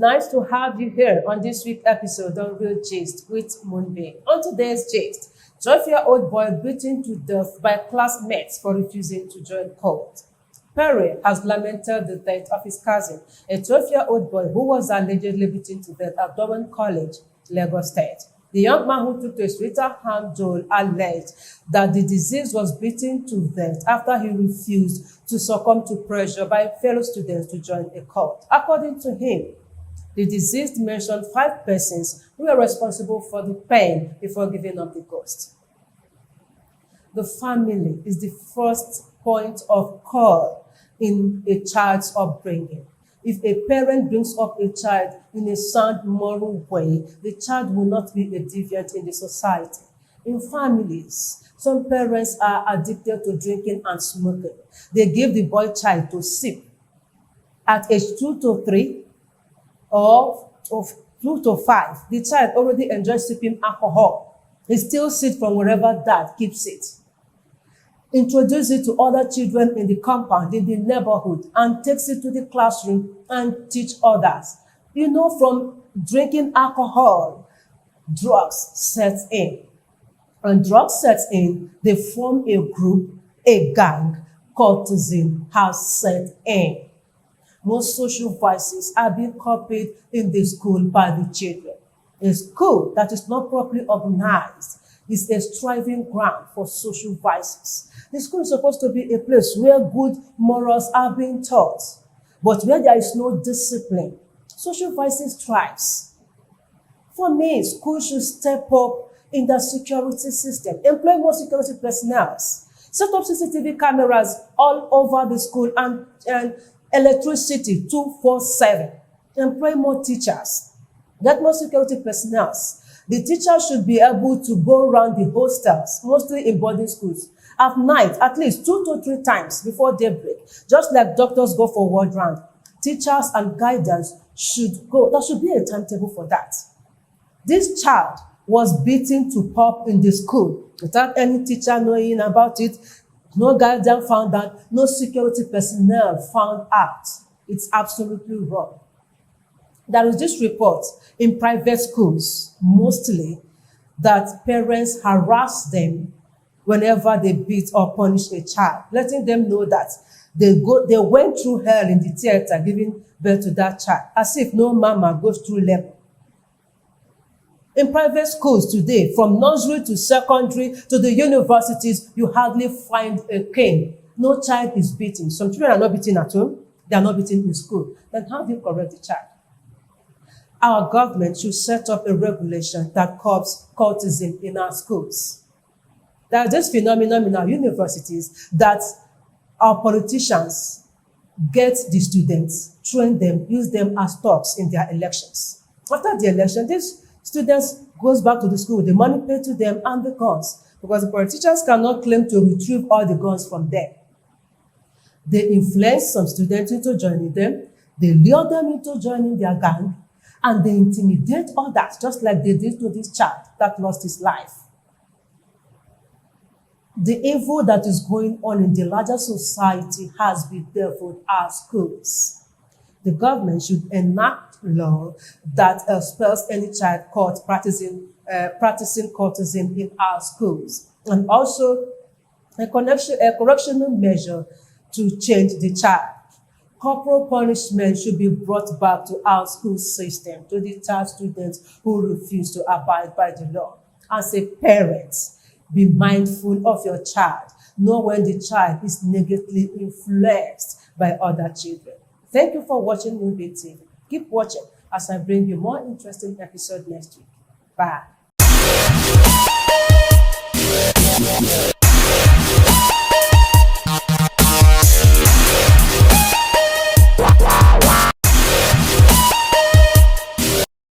Nice to have you here on this week's episode of Real Gist with Moonbeing. On today's gist, 12-year-old boy beaten to death by classmates for refusing to join cult. Perry has lamented the death of his cousin, a 12-year-old boy who was allegedly beaten to death at Durban College, Lagos State. The young man who took to his Twitter handle alleged that the deceased was beaten to death after he refused to succumb to pressure by fellow students to join a cult. According to him, the deceased mentioned 5 persons who were responsible for the pain before giving up the ghost. The family is the first point of call in a child's upbringing. If a parent brings up a child in a sound moral way, the child will not be a deviant in the society. In families, some parents are addicted to drinking and smoking. They give the boy child to sip. At age 2 to 3 or of 2 to 5, the child already enjoys sipping alcohol. He still sits from wherever dad keeps it. Introduce it to other children in the compound, in the neighborhood, and takes it to the classroom and teach others. You know, from drinking alcohol, drugs sets in. When drugs sets in, they form a group, a gang. Cultism has set in. Most social vices are being copied in the school by the children. A school that is not properly organized is a striving ground for social vices. The school is supposed to be a place where good morals are being taught, but where there is no discipline, social vices thrives. For me, school should step up in the security system, employ more security personnel, set up CCTV cameras all over the school and electricity 24/7, employ more teachers, get more security personnel. The teachers should be able to go around the hostels, mostly in boarding schools, at night, at least 2 to 3 times before daybreak, just like doctors go for ward round. Teachers and guidance should go. There should be a timetable for that. This child was beaten to pulp in the school without any teacher knowing about it. No guardian found out, no security personnel found out. It's absolutely wrong. There is this report in private schools, mostly, that parents harass them whenever they beat or punish a child, letting them know that they went through hell in the theater giving birth to that child, as if no mama goes through labor. In private schools today, from nursery to secondary to the universities, you hardly find a cane. No child is beaten. Some children are not beaten at home, they are not beaten in school. Then how do you correct the child? Our government should set up a regulation that curbs cultism in our schools. There is this phenomenon in our universities that our politicians get the students, train them, use them as thugs in their elections. After the election, these students goes back to the school with the money paid to them and the guns, because the politicians cannot claim to retrieve all the guns from them. They influence some students into joining them, they lure them into joining their gang, and they intimidate others, just like they did to this child that lost his life. The evil that is going on in the larger society has bedeviled our schools. The government should enact law that expels any child caught practicing cultism in our schools, and also a correctional measure to change the child. Corporal punishment should be brought back to our school system to deter students who refuse to abide by the law. As a parent, be mindful of your child. Know when the child is negatively influenced by other children. Thank you for watching Moonbeing TV. Keep watching as I bring you more interesting episodes next week. Bye.